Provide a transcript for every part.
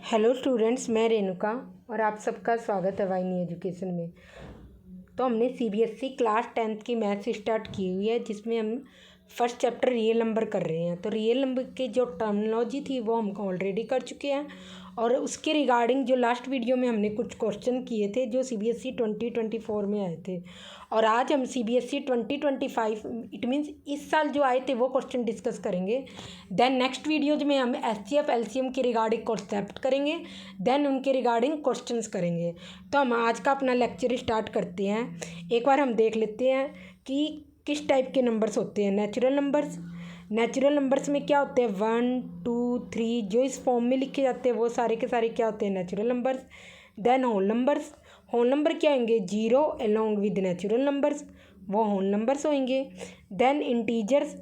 Hello students, मैं रेणुका और आप सबका स्वागत है वाइनी एजुकेशन में। तो हमने सीबीएसई क्लास 10th की मैथ्स स्टार्ट की हुई है, जिसमें हम फर्स्ट चैप्टर रियल नंबर कर रहे हैं। तो रियल नंबर की जो टर्मिनोलॉजी थी वो हम ऑलरेडी कर चुके हैं, और उसके रिगार्डिंग जो लास्ट वीडियो में हमने कुछ क्वेश्चन किए थे जो सीबीएसई 2024 में आए थे, और आज हम सीबीएसई 2025 इट मीन्स इस साल जो आए थे वो क्वेश्चन डिस्कस करेंगे। देन नेक्स्ट वीडियोज में हम एचसीएफ एलसीएम के रिगार्डिंग कॉन्सेप्ट करेंगे, देन उनके रिगार्डिंग क्वेश्चंस करेंगे। तो हम आज का अपना लेक्चर स्टार्ट करते हैं। एक बार हम देख लेते हैं कि किस टाइप के नंबर्स होते हैं। नेचुरल नंबर्स में क्या होते हैं, 1 2 3 जो इस फॉर्म में लिखे जाते हैं वो सारे के सारे क्या होते हैं, natural numbers. Then whole number क्या होंगे, 0 अलॉन्ग विद नेचुरल नंबर्स, वो होल नंबर्स होंगे। Then integers,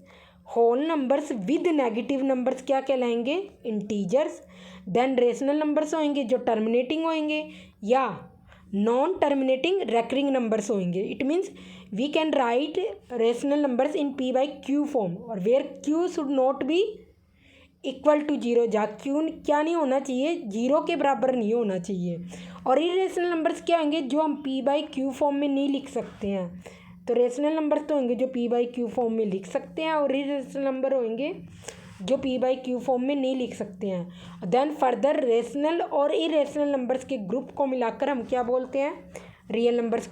whole numbers with negative numbers क्या कहलाएंगे, इंटीजर्स। देन रेशनल नंबर्स होंगे जो टर्मिनेटिंग होंगे या नॉन टर्मिनेटिंग रेकरिंग नंबर्स होंगे। It means we can write rational numbers in p by q form, और where q should not be equal to 0, जहाँ Q क्या नहीं होना चाहिए, 0 के बराबर नहीं होना चाहिए। और इरेशनल नंबर्स क्या होंगे जो हम पी बाई क्यू फॉर्म में नहीं लिख सकते हैं। तो रेशनल नंबर्स तो होंगे जो पी बाई क्यू फॉर्म में लिख सकते हैं, और इरेशनल नंबर होंगे जो पी बाई क्यू फॉर्म में नहीं लिख सकते हैं। देन फर्दर रेशनल और इरेशनल नंबर्स के ग्रुप को मिलाकर हम क्या बोलते हैं, रियल नंबर्स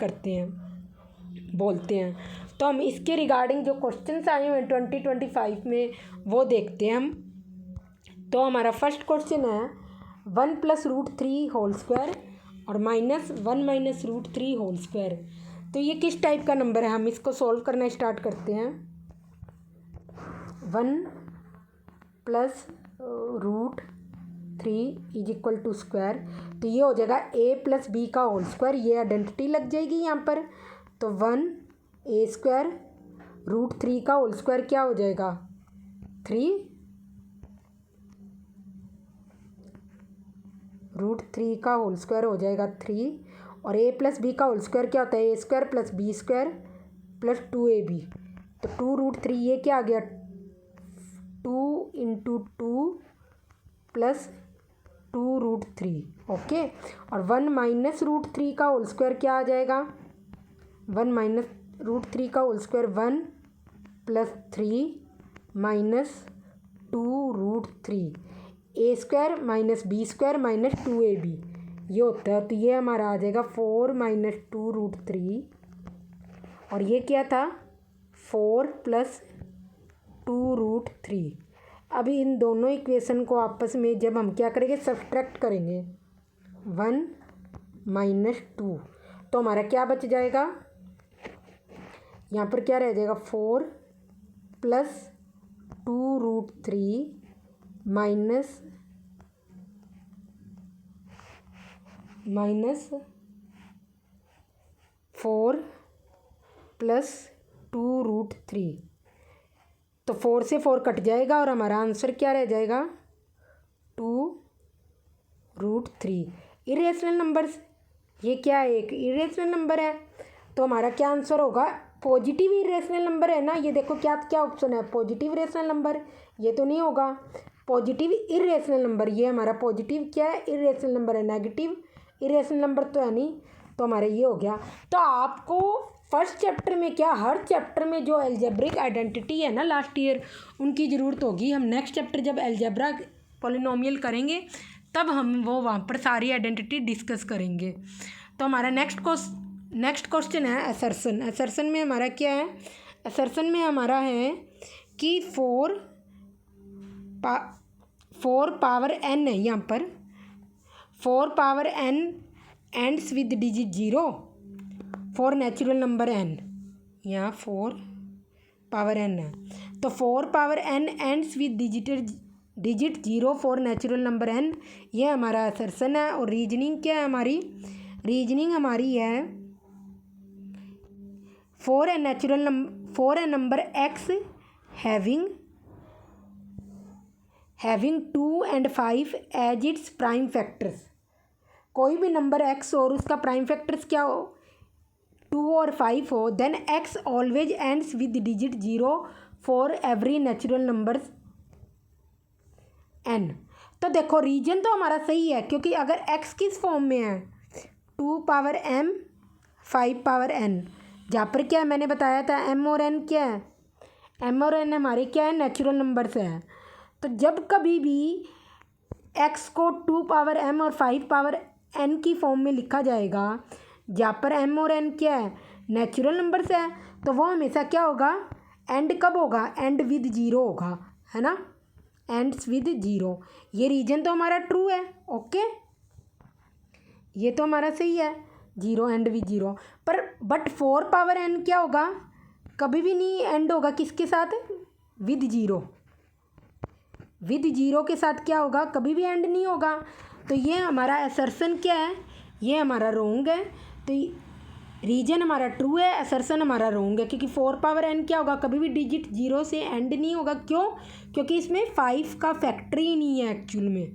बोलते हैं। तो हम इसके रिगार्डिंग जो क्वेश्चंस आए हुए हैं 2025 में वो देखते हैं हम। तो हमारा फर्स्ट क्वेश्चन है 1 + √3 होल स्क्वायर और -1 - √3 होल स्क्वायर। तो ये किस टाइप का नंबर है, हम इसको सॉल्व करना स्टार्ट करते हैं। 1 + √3 = स्क्वायर, तो ये हो जाएगा a + b का होल स्क्वायर, ये आइडेंटिटी लग जाएगी यहाँ पर। तो 1a² √3 का होल स्क्वायर क्या हो जाएगा, 3 √3 का होल स्क्वायर हो जाएगा 3, और a + b का होल स्क्वायर क्या होता है, a² + b² + 2ab। तो 2 √3 ये क्या आ गया, 2 × 2 + 2 √3, ओके। और 1 - √3 का होल स्क्वायर क्या आ जाएगा, 1 - √3 का whole square 1 + 3 - 2 √3, a² - b² - 2ab ये होता है। तो ये हमारा आ जाएगा 4 - 2 √3, और ये क्या था, 4 + 2 √3। अभी इन दोनों इक्वेशन को आपस में जब हम क्या करेंगे, सब्सट्रैक्ट करेंगे 1 - 2, तो हमारा क्या बच जाएगा, यहाँ पर क्या रह जाएगा, 4 + 2 √3 -4 + 2 √3। तो 4 से 4 कट जाएगा और हमारा आंसर क्या रह जाएगा, 2 √3। इरेशनल नंबर्स, ये क्या है, एक इरेशनल नंबर है, तो हमारा क्या आंसर होगा, पॉजिटिव इरेशनल नंबर है ना। ये देखो क्या क्या ऑप्शन है, पॉजिटिव इरेशनल नंबर, ये तो नहीं होगा। पॉजिटिव इरेशनल नंबर, ये हमारा पॉजिटिव क्या है, इरेशनल नंबर है, नेगेटिव इरेशनल नंबर तो है नहीं, तो हमारा ये हो गया। तो आपको फर्स्ट चैप्टर में क्या, हर चैप्टर में जो एल्जेब्रिक आइडेंटिटी है ना लास्ट ईयर, उनकी ज़रूरत होगी। हम नेक्स्ट चैप्टर जब एल्जेब्रा पॉलिनोमियल करेंगे तब हम वो वहाँ पर सारी आइडेंटिटी डिस्कस करेंगे। तो हमारा नेक्स्ट क्वेश्चन है असर्सन में हमारा क्या है, असर्सन में हमारा है कि 4 पावर n है, यहाँ पर 4 power n ends with digit 0 for natural number n, यहाँ 4 पावर n है, तो 4 power n ends with digit 0 for natural number n, ये हमारा असर्सन है। और रीजनिंग क्या है हमारी, रीजनिंग हमारी है for a number x having 2 and 5 as its prime factors. कोई भी नंबर x और उसका प्राइम फैक्टर्स क्या हो, 2 और 5 हो, then x always ends with digit 0 for every natural numbers n। तो देखो रीजन तो हमारा सही है, क्योंकि अगर x किस फॉर्म में है 2m 5n, जहाँ पर क्या है मैंने बताया था m और n क्या है, m और n हमारे क्या है नेचुरल नंबर से है। तो जब कभी भी x को 2m और 5n की फॉर्म में लिखा जाएगा जहाँ पर m और n क्या है नेचुरल नंबर से है, तो वो हमेशा क्या होगा, एंड कब होगा, एंड विद जीरो होगा, है ना, एंड्स विद जीरो। ये रीजन तो हमारा ट्रू है। ओके, ये तो हमारा सही है, जीरो एंड विद जीरो। पर बट 4n क्या होगा, कभी भी नहीं एंड होगा किसके साथ, विद जीरो। विद जीरो के साथ क्या होगा, कभी भी एंड नहीं होगा। तो ये हमारा असर्शन क्या है, ये हमारा रोंग है। तो रीजन हमारा ट्रू है, असर्शन हमारा रोंग है, क्योंकि 4n क्या होगा, कभी भी डिजिट जीरो से एंड नहीं होगा। क्यों, क्योंकि इसमें 5 का फैक्टर ही नहीं है एक्चुअल में।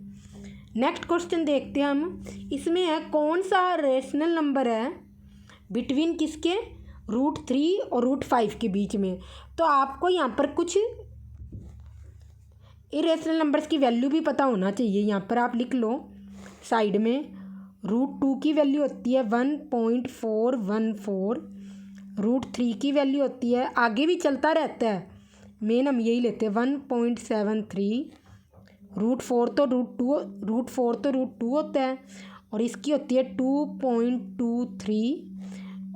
नेक्स्ट क्वेश्चन देखते हैं हम, इसमें है कौन सा रेशनल नंबर है बिटवीन किसके, √3 और √5 के बीच में। तो आपको यहाँ पर कुछ इरेशनल नंबर्स की वैल्यू भी पता होना चाहिए। यहाँ पर आप लिख लो साइड में, √2 की वैल्यू होती है 1.414, √3 की वैल्यू होती है, आगे भी चलता रहता है, मेन हम यही लेते हैं 1.73, √4 तो √2 होता है, और इसकी होती है 2.23,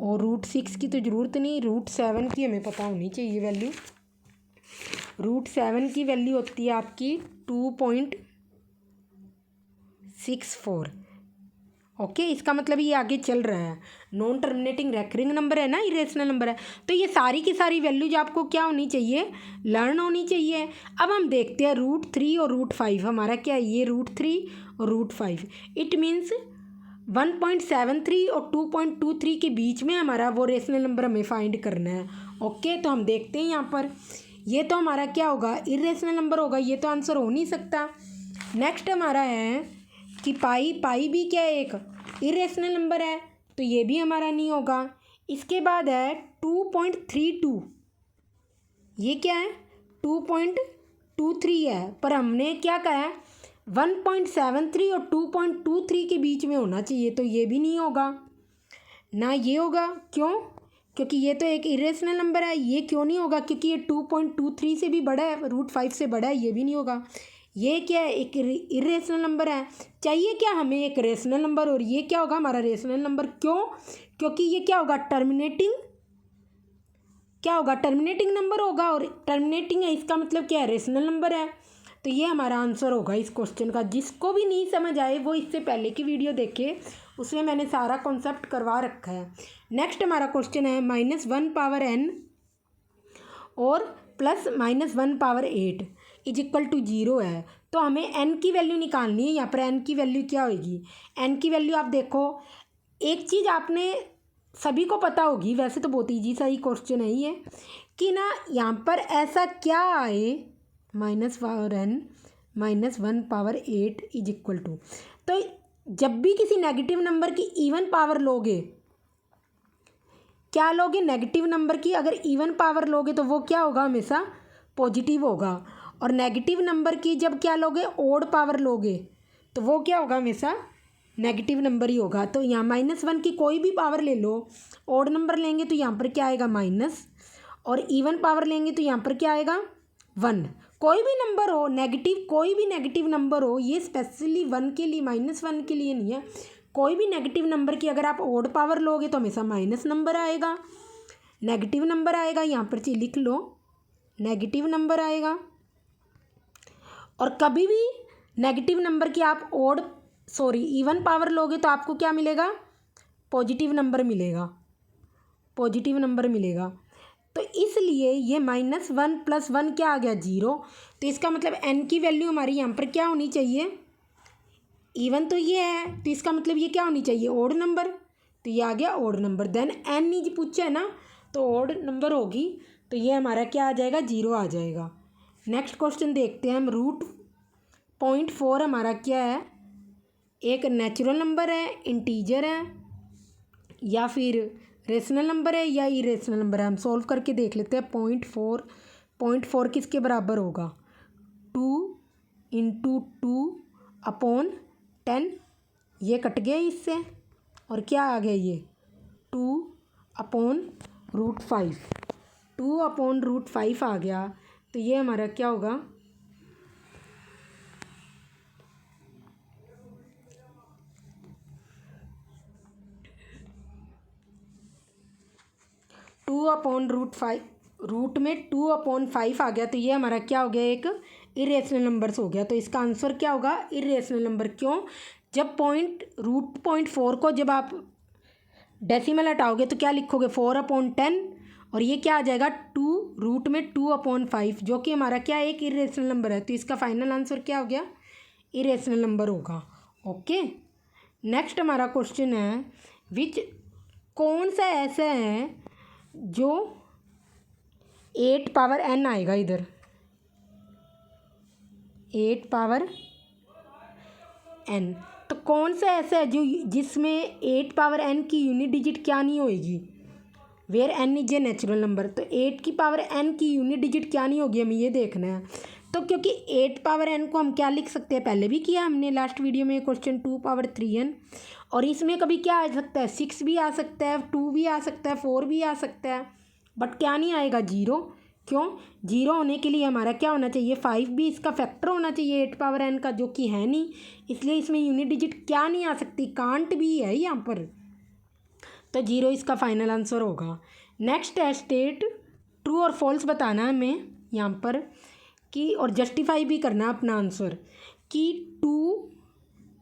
और √6 की तो ज़रूरत नहीं, √7 की हमें पता होनी चाहिए वैल्यू। √7 की वैल्यू होती है आपकी 2.64। ओके, इसका मतलब ये आगे चल रहा है, नॉन टर्मिनेटिंग रेकरिंग नंबर है ना, इरेशनल नंबर है। तो ये सारी की सारी वैल्यूज आपको क्या होनी चाहिए, लर्न होनी चाहिए। अब हम देखते हैं √3 और √5 हमारा क्या है, ये √3 और √5, इट मीन्स 1.73 और 2.23 के बीच में हमारा वो रेशनल नंबर हमें फाइंड करना है। ओके, तो हम देखते हैं यहाँ पर, ये तो हमारा क्या होगा, इरेशनल नंबर होगा, ये तो आंसर हो नहीं सकता। नेक्स्ट हमारा है कि पाई भी क्या है, एक इरेशनल नंबर है, तो ये भी हमारा नहीं होगा। इसके बाद है 2.32, ये क्या है 2.23 है, पर हमने क्या कहा है 1.73 और 2.23 के बीच में होना चाहिए, तो ये भी नहीं होगा ना, ये होगा। क्यों, क्योंकि ये तो एक इरेशनल नंबर है, ये क्यों नहीं होगा, क्योंकि ये 2.23 से भी बड़ा है, √5 से बड़ा है, ये भी नहीं होगा। ये क्या है, एक इरेशनल नंबर है, चाहिए क्या हमें, एक रेशनल नंबर, और ये क्या होगा हमारा रेशनल नंबर। क्यों, क्योंकि ये क्या होगा, टर्मिनेटिंग नंबर होगा, और टर्मिनेटिंग है, इसका मतलब क्या है, रेशनल नंबर है। तो ये हमारा आंसर होगा इस क्वेश्चन का। जिसको भी नहीं समझ आए वो इससे पहले की वीडियो देखे, उसमें मैंने सारा कॉन्सेप्ट करवा रखा है। नेक्स्ट हमारा क्वेश्चन है -1n और +(-1)8 = 0 है। तो हमें n की वैल्यू निकालनी है। यहाँ पर n की वैल्यू क्या होगी, n की वैल्यू आप देखो, एक चीज़ आपने सभी को पता होगी, वैसे तो बहुत ईजी सा ही क्वेश्चन है ये, कि ना यहाँ पर ऐसा क्या आए -4n -1/8 = तो जब भी किसी नेगेटिव नंबर की इवन पावर लोगे, क्या लोगे, नेगेटिव नंबर की अगर इवन पावर लोगे तो वो क्या होगा, हमेशा पॉजिटिव होगा। और नेगेटिव नंबर की जब क्या लोगे, ओड पावर लोगे, तो वो क्या होगा, हमेशा नेगेटिव नंबर ही होगा। तो यहाँ -1 की कोई भी पावर ले लो, ओड नंबर लेंगे तो यहाँ पर क्या आएगा माइनस, और इवन पावर लेंगे तो यहाँ पर क्या आएगा 1। कोई भी नंबर हो नेगेटिव, कोई भी नेगेटिव नंबर हो, ये स्पेशली 1 के लिए, -1 के लिए नहीं है, कोई भी नेगेटिव नंबर की अगर आप ओड पावर लोगे तो हमेशा माइनस नंबर आएगा, नेगेटिव नंबर आएगा। यहाँ पर चीज लिख लो, नेगेटिव नंबर आएगा। और कभी भी नेगेटिव नंबर की आप इवन पावर लोगे तो आपको क्या मिलेगा, पॉजिटिव नंबर मिलेगा, पॉजिटिव नंबर मिलेगा। तो इसलिए ये -1 + 1 क्या आ गया 0। तो इसका मतलब n की वैल्यू हमारी यहाँ पर क्या होनी चाहिए, इवन तो ये है, तो इसका मतलब ये क्या होनी चाहिए, ओड नंबर। तो ये आ गया ओड नंबर। देन n ही पूछा है ना, तो ओड नंबर होगी, तो ये हमारा क्या आ जाएगा, 0 आ जाएगा। नेक्स्ट क्वेश्चन देखते हैं हम, √0.4 हमारा क्या है, एक नेचुरल नंबर है, इंटीजर है, या फिर रेशनल नंबर है, या इरेशनल नंबर है। हम सॉल्व करके देख लेते हैं। 0.4 किसके बराबर होगा, 2 × 2 अपॉन 10, ये कट गया इससे, और क्या आ गया ये 2/√5, 2/√5 आ गया। तो ये हमारा क्या होगा, 2/√5, रूट में 2/5 आ गया। तो ये हमारा क्या हो गया, एक इरेशनल नंबर्स हो गया। तो इसका आंसर क्या होगा, इरेशनल नंबर। क्यों, जब √0.4 को जब आप डेसिमल हटाओगे तो क्या लिखोगे, 4/10, और ये क्या आ जाएगा 2, रूट में 2/5, जो कि हमारा क्या एक इरेशनल नंबर है। तो इसका फाइनल आंसर क्या हो गया, इरेशनल नंबर होगा। ओके, नेक्स्ट हमारा क्वेश्चन है, विच कौन सा ऐसा है जो 8 पावर n आएगा, इधर 8 पावर n, तो कौन सा ऐसा है जो जिसमें 8 पावर n की यूनिट डिजिट क्या नहीं होएगी, where n is a natural number. तो 8 की पावर n की यूनिट डिजिट क्या नहीं होगी, हमें ये देखना है। तो क्योंकि 8 पावर n को हम क्या लिख सकते हैं, पहले भी किया हमने लास्ट वीडियो में क्वेश्चन 2 पावर 3n, और इसमें कभी क्या आ सकता है, 6 भी आ सकता है, 2 भी आ सकता है, 4 भी आ सकता है, बट क्या नहीं आएगा, 0। क्यों, 0 होने के लिए हमारा क्या होना चाहिए, 5 भी इसका फैक्टर होना चाहिए 8 पावर n का, जो कि है नहीं, इसलिए इसमें यूनिट डिजिट क्या नहीं आ सकती, कांट भी है यहाँ पर। तो 0 इसका फाइनल आंसर होगा। नेक्स्ट है स्टेट, ट्रू और फॉल्स बताना है हमें यहाँ पर कि, और जस्टिफाई भी करना है अपना आंसर कि 2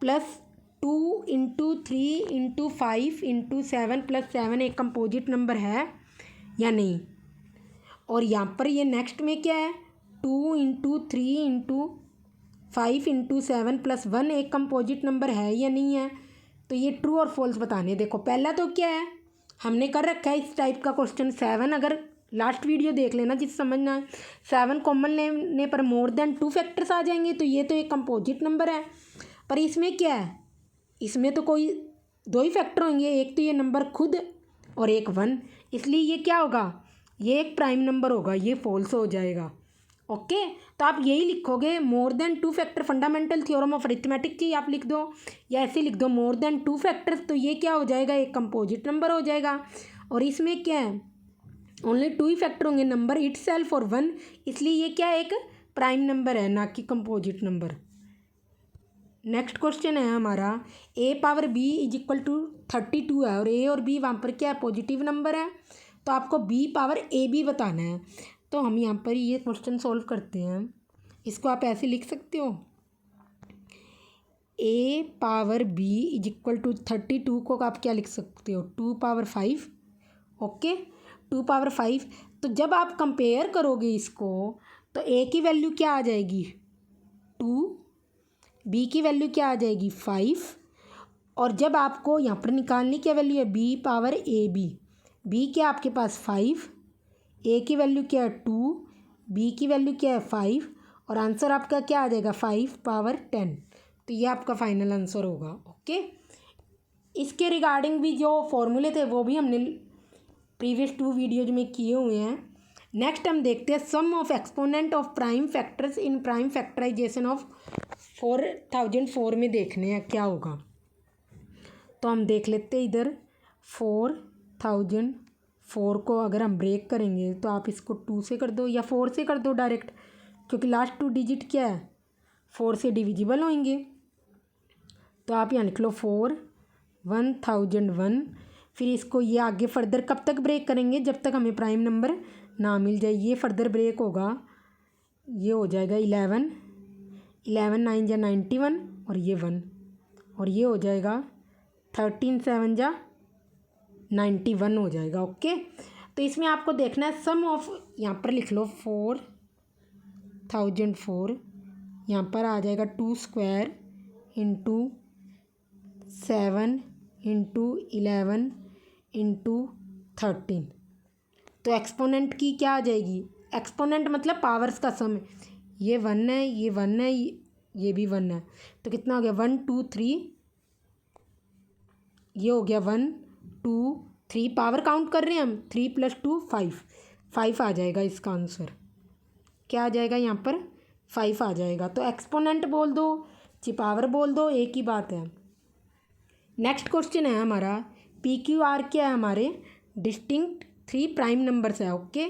+ 2 × 3 × 5 × 7 + 7 एक कंपोजिट नंबर है या नहीं। और यहाँ पर ये नेक्स्ट में क्या है, 2 × 3 × 5 × 7 + 1 एक कंपोजिट नंबर है या नहीं है। तो ये ट्रू और फॉल्स बताने। देखो पहला तो क्या है, हमने कर रखा है इस टाइप का क्वेश्चन 7, अगर लास्ट वीडियो देख लेना जिस समझना है, 7 कॉमन लेने पर मोर देन 2 फैक्टर्स आ जाएंगे, तो ये तो एक कंपोजिट नंबर है। पर इसमें क्या है, इसमें तो कोई 2 ही फैक्टर होंगे, एक तो ये नंबर खुद और एक 1, इसलिए ये क्या होगा, ये एक प्राइम नंबर होगा, ये फॉल्स हो जाएगा। ओके, तो आप यही लिखोगे, more than 2 factor, fundamental theorem of arithmetic की आप लिख दो, या ऐसे लिख दो मोर देन 2 फैक्टर्स, तो ये क्या हो जाएगा, एक कंपोजिट नंबर हो जाएगा। और इसमें क्या है, ओनली 2 ही फैक्टर होंगे, नंबर इटसेल्फ और 1, इसलिए ये क्या एक प्राइम नंबर है, ना कि कंपोजिट नंबर। नेक्स्ट क्वेश्चन है हमारा, a/b = 32 है, और a और b वहाँ पर क्या है, पॉजिटिव नंबर है, तो आपको b/ab बताना है। तो हम यहाँ पर ये क्वेश्चन सॉल्व करते हैं, इसको आप ऐसे लिख सकते हो, a/b = 32 को आप क्या लिख सकते हो, 2/5। ओके, 2/5। तो जब आप कंपेयर करोगे इसको, तो a की वैल्यू क्या आ जाएगी 2, b की वैल्यू क्या आ जाएगी 5, और जब आपको यहाँ पर निकालनी क्या वैल्यू है, b/ab, b क्या आपके पास 5, a की वैल्यू क्या है 2, b की वैल्यू क्या है 5, और आंसर आपका क्या आ जाएगा 5/10। तो ये आपका फाइनल आंसर होगा। ओके, इसके रिगार्डिंग भी जो फॉर्मूले थे वो भी हमने प्रीवियस 2 वीडियोज में किए हुए हैं। नेक्स्ट हम देखते हैं sum of exponent of prime factors in prime factorisation of 4004 में देखने हैं क्या होगा। तो हम देख लेते हैं इधर 4004 को अगर हम ब्रेक करेंगे तो आप इसको 2 से कर दो या 4 से कर दो डायरेक्ट, क्योंकि लास्ट 2 डिजिट क्या है 4 से डिविजिबल होंगे। तो आप यहाँ लिख लो 1001, फिर इसको ये आगे फर्दर कब तक ब्रेक करेंगे, जब तक हमें प्राइम नंबर ना मिल जाए। ये फर्दर ब्रेक होगा, ये हो जाएगा 11 9 × 91, और ये 1, और ये हो जाएगा 13 7 × 91 हो जाएगा। ओके, तो इसमें आपको देखना है सम ऑफ, यहाँ पर लिख लो 4004, यहाँ पर आ जाएगा 2² × 7 × 11 × 13। तो एक्सपोनेंट की क्या आ जाएगी, एक्सपोनेंट मतलब पावर्स का सम, ये 1 है, ये 1 है, ये भी 1 है, तो कितना हो गया 1 2 3, ये हो गया 1 2 3, पावर काउंट कर रहे हैं हम, 3 + 2 5 आ जाएगा इसका आंसर। क्या आ जाएगा यहाँ पर 5 आ जाएगा। तो एक्सपोनेंट बोल दो पावर बोल दो, एक ही बात है। नेक्स्ट क्वेश्चन है हमारा पी क्यू आर क्या है, हमारे डिस्टिंक्ट 3 प्राइम नंबर्स है। ओके,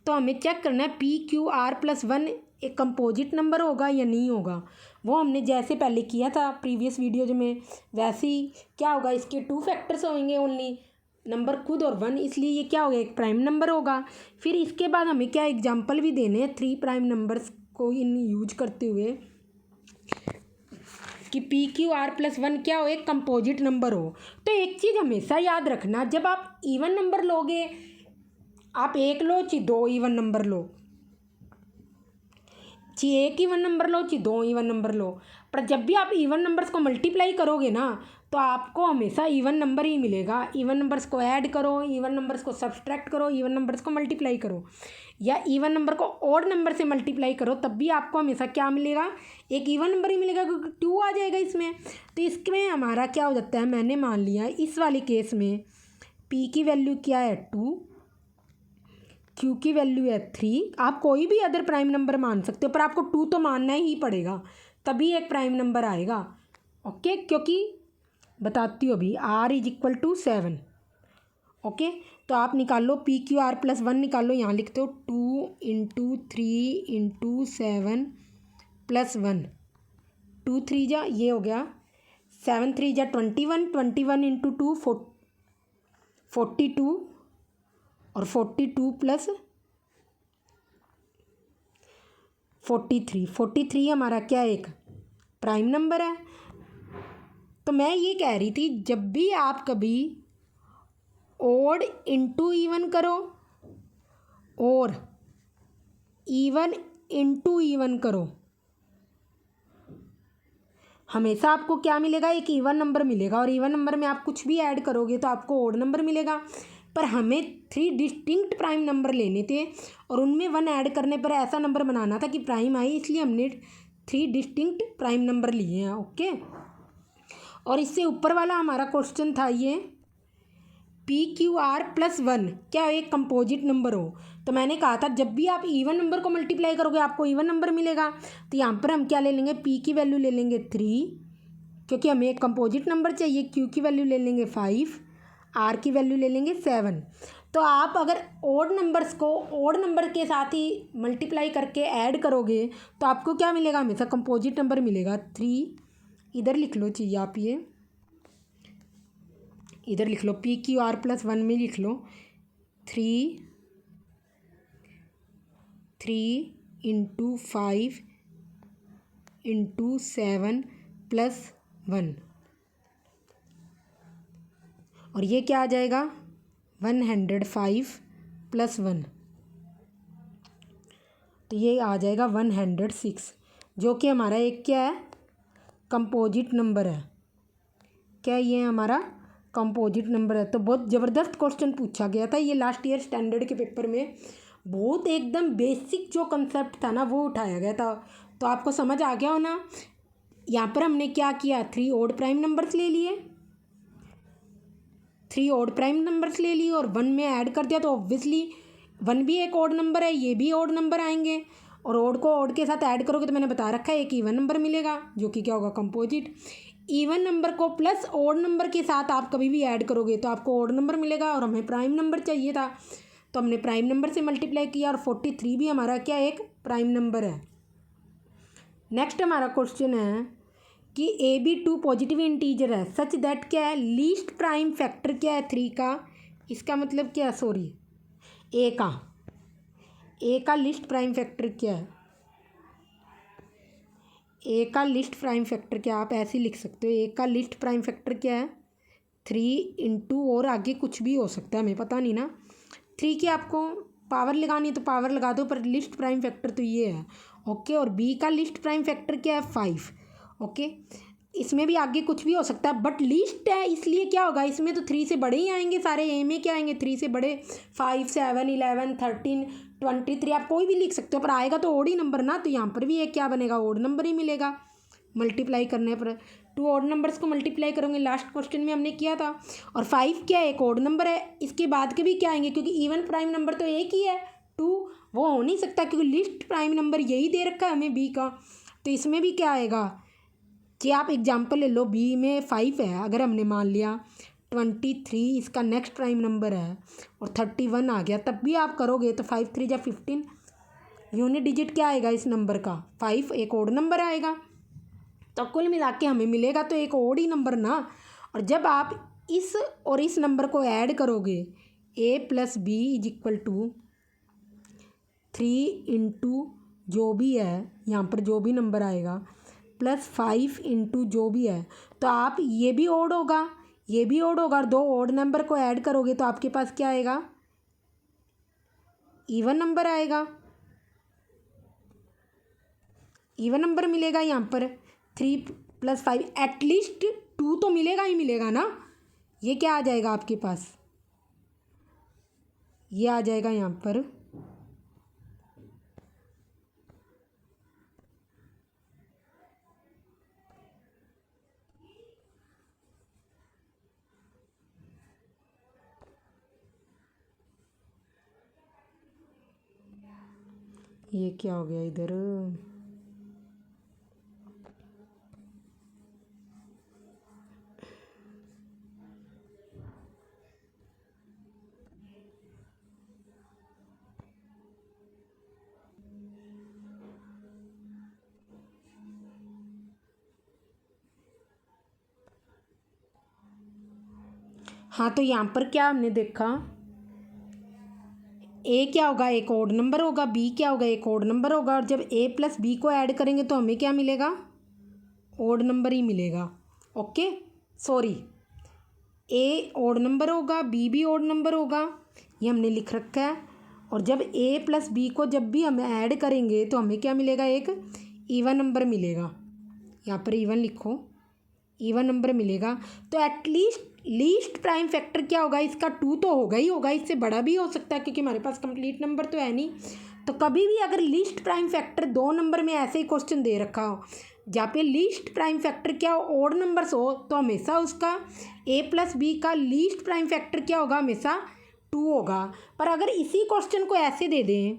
तो हमें चेक करना है पी क्यू आर प्लस 1 एक कंपोजिट नंबर होगा या नहीं होगा। वो हमने जैसे पहले किया था प्रीवियस वीडियोज में, वैसे ही क्या होगा, इसके 2 फैक्टर्स होंगे ओनली, नंबर खुद और 1, इसलिए ये क्या होगा, एक प्राइम नंबर होगा। फिर इसके बाद हमें क्या एग्जांपल भी देने हैं 3 प्राइम नंबर्स को इन यूज करते हुए कि पी क्यू आर प्लस 1 क्या हो, एक कंपोजिट नंबर हो। तो एक चीज़ हमेशा याद रखना, जब आप इवन नंबर लोगे, आप एक लो चाहे 2 इवन नंबर लो, चाहे एक इवन नंबर लो चाहे 2 इवन नंबर लो, पर जब भी आप इवन नंबर्स को मल्टीप्लाई करोगे ना, तो आपको हमेशा इवन नंबर ही मिलेगा। इवन नंबर्स को ऐड करो, इवन नंबर्स को सब्सट्रैक्ट करो, इवन नंबर्स को मल्टीप्लाई करो, या इवन नंबर को ऑड नंबर से मल्टीप्लाई करो, तब भी आपको हमेशा क्या मिलेगा, एक इवन नंबर ही मिलेगा, क्योंकि 2 आ जाएगा इसमें। तो इसमें हमारा क्या हो जाता है, मैंने मान लिया इस वाले केस में पी की वैल्यू क्या है 2, क्यू की वैल्यू है 3। आप कोई भी अदर प्राइम नंबर मान सकते हो, पर आपको 2 तो मानना ही पड़ेगा, तभी एक प्राइम नंबर आएगा। ओके, क्योंकि बताती हूँ अभी, r is equal to 7। Okay, तो आप निकालो पी क्यू आर प्लस 1 निकालो, यहाँ लिखते हो 2 इंटू 3 इंटू 7 प्लस 1, 2 3 जा, ये हो गया 7 3 जा 21, 21 इंटू 2 42, और 42 प्लस 43 हमारा क्या एक प्राइम नंबर है। तो मैं ये कह रही थी, जब भी आप कभी ओड इंटू इवन करो और इवन इंटू इवन करो, हमेशा आपको क्या मिलेगा, एक इवन नंबर मिलेगा, और इवन नंबर में आप कुछ भी ऐड करोगे तो आपको ओड नंबर मिलेगा। पर हमें 3 डिस्टिंक्ट प्राइम नंबर लेने थे, और उनमें 1 ऐड करने पर ऐसा नंबर बनाना था कि प्राइम आए, इसलिए हमने 3 डिस्टिंक्ट प्राइम नंबर लिए हैं। ओके, और इससे ऊपर वाला हमारा क्वेश्चन था ये पी क्यू आर प्लस 1 क्या एक कंपोजिट नंबर हो। तो मैंने कहा था जब भी आप इवन नंबर को मल्टीप्लाई करोगे आपको इवन नंबर मिलेगा। तो यहाँ पर हम क्या ले लेंगे, पी की वैल्यू ले लेंगे 3, क्योंकि हमें एक कंपोजिट नंबर चाहिए। क्यू की वैल्यू ले लेंगे 5, आर की वैल्यू ले लेंगे 7। तो आप अगर ओड नंबर्स को ओड नंबर के साथ ही मल्टीप्लाई करके ऐड करोगे तो आपको क्या मिलेगा, हमेशा कंपोजिट नंबर मिलेगा। 3 इधर लिख लो, चाहिए आप ये इधर लिख लो, पी क्यू आर प्लस 1 में लिख लो 3 इंटू 5 इंटू 7 प्लस 1, और ये क्या आ जाएगा 105 प्लस 1, तो ये आ जाएगा 106, जो कि हमारा एक क्या है, कंपोजिट नंबर है। क्या ये हमारा कंपोजिट नंबर है। तो बहुत ज़बरदस्त क्वेश्चन पूछा गया था ये लास्ट ईयर स्टैंडर्ड के पेपर में, बहुत एकदम बेसिक जो कंसेप्ट था ना वो उठाया गया था। तो आपको समझ आ गया हो ना। यहाँ पर हमने क्या किया, 3 ओड प्राइम नंबर्स ले लिए, 3 ओड प्राइम नंबर्स ले लिए और 1 में ऐड कर दिया, तो ऑब्वियसली 1 भी एक ओड नंबर है, ये भी ओड नंबर आएंगे, और ओड को ओड के साथ ऐड करोगे तो मैंने बता रखा है एक इवन नंबर मिलेगा, जो कि क्या होगा, कंपोजिट। इवन नंबर को प्लस ओड नंबर के साथ आप कभी भी ऐड करोगे तो आपको ओड नंबर मिलेगा, और हमें प्राइम नंबर चाहिए था तो हमने प्राइम नंबर से मल्टीप्लाई किया, और 43 भी हमारा क्या एक प्राइम नंबर है। नेक्स्ट हमारा क्वेश्चन है कि ए बी 2 पॉजिटिव इंटीजर है सच दैट क्या है, लीस्ट प्राइम फैक्टर क्या है 3 का। इसका मतलब क्या है, सॉरी ए का लिस्ट प्राइम फैक्टर क्या है, ए का लिस्ट प्राइम फैक्टर क्या, आप ऐसे लिख सकते हो, ए का लिस्ट प्राइम फैक्टर क्या है 3 इंटू, और आगे कुछ भी हो सकता है, हमें पता नहीं ना। 3 की आपको पावर लगानी है तो पावर लगा दो, पर लिस्ट प्राइम फैक्टर तो ये है। ओके, और बी का लिस्ट प्राइम फैक्टर क्या है 5। ओके, इसमें भी आगे कुछ भी हो सकता है, बट लिस्ट है इसलिए क्या होगा, इसमें तो 3 से बड़े ही आएंगे सारे, ए में क्या आएंगे 3 से बड़े, 5 7 11 13 23, आप कोई भी लिख सकते हो, पर आएगा तो ओड ही नंबर ना। तो यहाँ पर भी एक क्या बनेगा, ओड नंबर ही मिलेगा मल्टीप्लाई करने पर। 2 ओड नंबर्स को मल्टीप्लाई करोगे, लास्ट क्वेश्चन में हमने किया था। और 5 क्या है, एक ओड नंबर है, इसके बाद के भी क्या आएंगे, क्योंकि इवन प्राइम नंबर तो एक ही है 2, वो हो नहीं सकता क्योंकि लिस्ट प्राइम नंबर यही दे रखा है हमें बी का। तो इसमें भी क्या आएगा, जी आप एग्जाम्पल ले लो, बी में 5 है, अगर हमने मान लिया 23 इसका नेक्स्ट प्राइम नंबर है और 31 आ गया, तब भी आप करोगे तो 5 3 या 15, यूनिट डिजिट क्या आएगा इस नंबर का? 5, एक ओड नंबर आएगा। तो कुल मिला के हमें मिलेगा तो एक ओड ही नंबर ना। और जब आप इस और इस नंबर को ऐड करोगे, a + b = 3 इंटू जो भी है यहाँ पर जो भी नंबर आएगा प्लस 5 इंटू जो भी है, तो आप ये भी ओड होगा, ये भी ओड होगा, और दो ओड नंबर को ऐड करोगे तो आपके पास क्या आएगा? इवन नंबर आएगा, इवन नंबर मिलेगा यहाँ पर। 3 + 5 एटलीस्ट 2 तो मिलेगा ही मिलेगा ना। ये क्या आ जाएगा आपके पास? ये आ जाएगा यहाँ पर ये क्या हो गया इधर? हाँ तो यहाँ पर क्या हमने देखा, ए क्या होगा? एक ओड नंबर होगा, बी क्या होगा? एक ओड नंबर होगा, और जब a + b को ऐड करेंगे तो हमें क्या मिलेगा? ओड नंबर ही मिलेगा। ओके, सॉरी, ए ओड नंबर होगा, बी भी ओड नंबर होगा, ये हमने लिख रखा है। और जब a + b को जब भी हम ऐड करेंगे तो हमें क्या मिलेगा? एक इवन नंबर मिलेगा। यहाँ पर इवन लिखो, इवन नंबर मिलेगा। तो एटलीस्ट लीस्ट प्राइम फैक्टर क्या होगा इसका? 2 तो होगा ही होगा, इससे बड़ा भी हो सकता है क्योंकि हमारे पास कंप्लीट नंबर तो है नहीं। तो कभी भी अगर लीस्ट प्राइम फैक्टर 2 नंबर में ऐसे ही क्वेश्चन दे रखा हो जहाँ पे लीस्ट प्राइम फैक्टर क्या हो? ओड नंबर्स हो, तो हमेशा उसका a + b का लीस्ट प्राइम फैक्टर क्या होगा? हमेशा 2 होगा। पर अगर इसी क्वेश्चन को ऐसे दे दें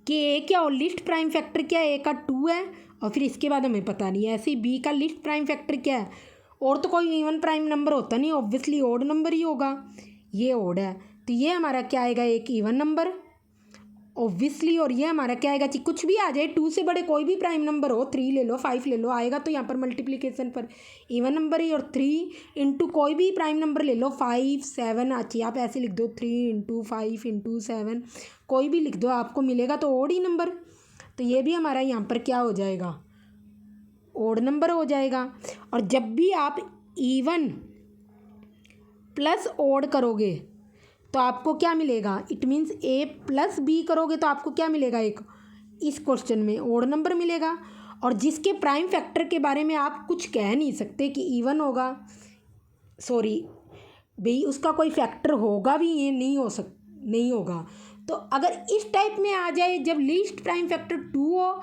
कि a क्या हो? लीस्ट प्राइम फैक्टर क्या है? a का 2 है, और फिर इसके बाद हमें पता नहीं है। ऐसे ही b का लीस्ट प्राइम फैक्टर क्या है? और तो कोई इवन प्राइम नंबर होता नहीं, ऑब्वियसली ओड नंबर ही होगा। ये ओड है तो ये हमारा क्या आएगा? एक इवन नंबर ऑब्वियसली। और ये हमारा क्या आएगा? कुछ भी आ जाए, 2 से बड़े कोई भी प्राइम नंबर हो, 3 ले लो, 5 ले लो, आएगा तो यहाँ पर मल्टीप्लिकेशन पर इवन नंबर ही। और 3 इंटू कोई भी प्राइम नंबर ले लो, 5 7, अच्छी आप ऐसे लिख दो 3 इंटू 5 इंटू 7, कोई भी लिख दो, आपको मिलेगा तो ओड ही नंबर। तो ये भी हमारा यहाँ पर क्या हो जाएगा? ओड नंबर हो जाएगा। और जब भी आप इवन प्लस ओड करोगे तो आपको क्या मिलेगा? इट मीन्स a + b करोगे तो आपको क्या मिलेगा? एक इस क्वेश्चन में ओड नंबर मिलेगा। और जिसके प्राइम फैक्टर के बारे में आप कुछ कह नहीं सकते कि इवन होगा, सॉरी भाई उसका कोई फैक्टर होगा भी, ये नहीं होगा। तो अगर इस टाइप में आ जाए जब लीस्ट प्राइम फैक्टर 2 हो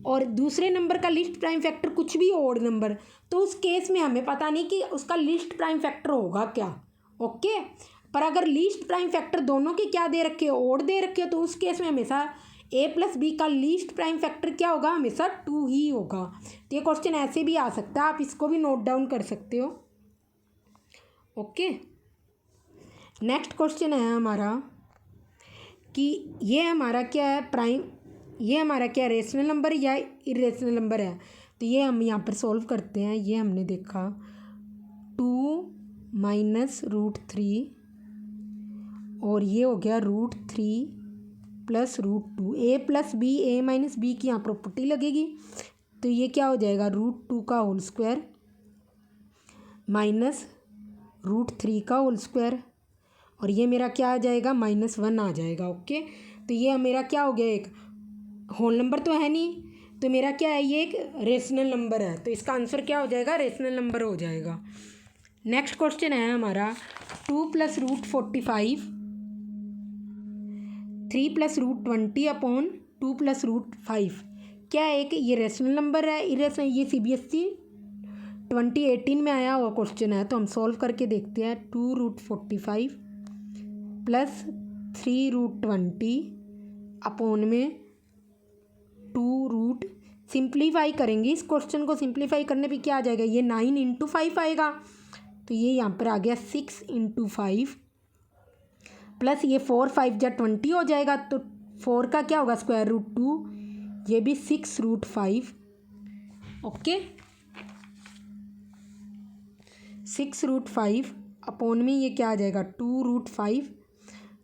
और दूसरे नंबर का लिस्ट प्राइम फैक्टर कुछ भी ओड नंबर, तो उस केस में हमें पता नहीं कि उसका लिस्ट प्राइम फैक्टर होगा क्या। ओके, पर अगर लिस्ट प्राइम फैक्टर दोनों के क्या दे रखे हो? ओड दे रखे हो, तो उस केस में हमेशा a + b का लिस्ट प्राइम फैक्टर क्या होगा? हमेशा 2 ही होगा। तो ये क्वेश्चन ऐसे भी आ सकता है, आप इसको भी नोट डाउन कर सकते हो। ओके, नेक्स्ट क्वेश्चन है हमारा कि ये हमारा क्या है? प्राइम, ये हमारा क्या रेशनल नंबर या इरेशनल नंबर है? तो ये हम यहाँ पर सॉल्व करते हैं। ये हमने देखा 2 - √3 और ये हो गया √3 + √2। a + b, a - b की यहाँ प्रॉपर्टी लगेगी, तो ये क्या हो जाएगा? √2 का होल स्क्वायर माइनस √3 का होल स्क्वायर, और ये मेरा क्या आ जाएगा? -1 आ जाएगा। ओके, तो ये मेरा क्या हो गया? एक होल नंबर तो है नहीं, तो मेरा क्या है? ये एक रेशनल नंबर है, तो इसका आंसर क्या हो जाएगा? रेशनल नंबर हो जाएगा। नेक्स्ट क्वेश्चन है हमारा 2 + √45, 3 + √20 2 + √5 क्या है? एक ये रेशनल नंबर है, इरेशनल? ये CBSE 2018 में आया हुआ क्वेश्चन है, तो हम सॉल्व करके देखते हैं। 2 √45 + 3 √20 में 2 √, सिंप्लीफाई करेंगे इस क्वेश्चन को। सिंप्लीफाई करने पे क्या आ जाएगा, ये 9 इंटू 5 आएगा, तो ये यहाँ पर आ गया 6 इंटू 5 प्लस ये 4 5 जा 20 हो जाएगा, तो 4 का क्या होगा स्क्वायर रूट 2, ये भी 6 रूट 5। ओके, 6 रूट 5 अपॉन में ये क्या आ जाएगा 2 रूट 5,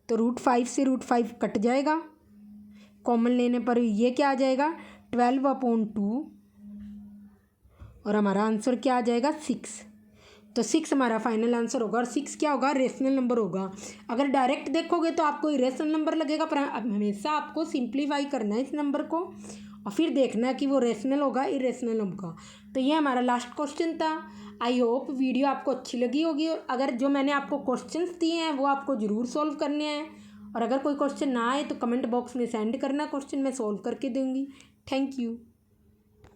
तो रूट 5 से रूट 5 कट जाएगा, कॉमन लेने पर ये क्या आ जाएगा 12 अपॉन 2, और हमारा आंसर क्या आ जाएगा 6। तो 6 हमारा फाइनल आंसर होगा, और 6 क्या होगा रेशनल नंबर होगा। अगर डायरेक्ट देखोगे तो आपको इरेशनल नंबर लगेगा, पर हमेशा आपको सिंप्लीफाई करना है इस नंबर को और फिर देखना है कि वो रेशनल होगा इरेशनल होगा। तो ये हमारा लास्ट क्वेश्चन था। आई होप वीडियो आपको अच्छी लगी होगी। अगर जो मैंने आपको क्वेश्चंस दिए हैं वो आपको ज़रूर सॉल्व करने हैं, और अगर कोई क्वेश्चन ना आए तो कमेंट बॉक्स में सेंड करना, क्वेश्चन मैं सॉल्व करके दूँगी। Thank you.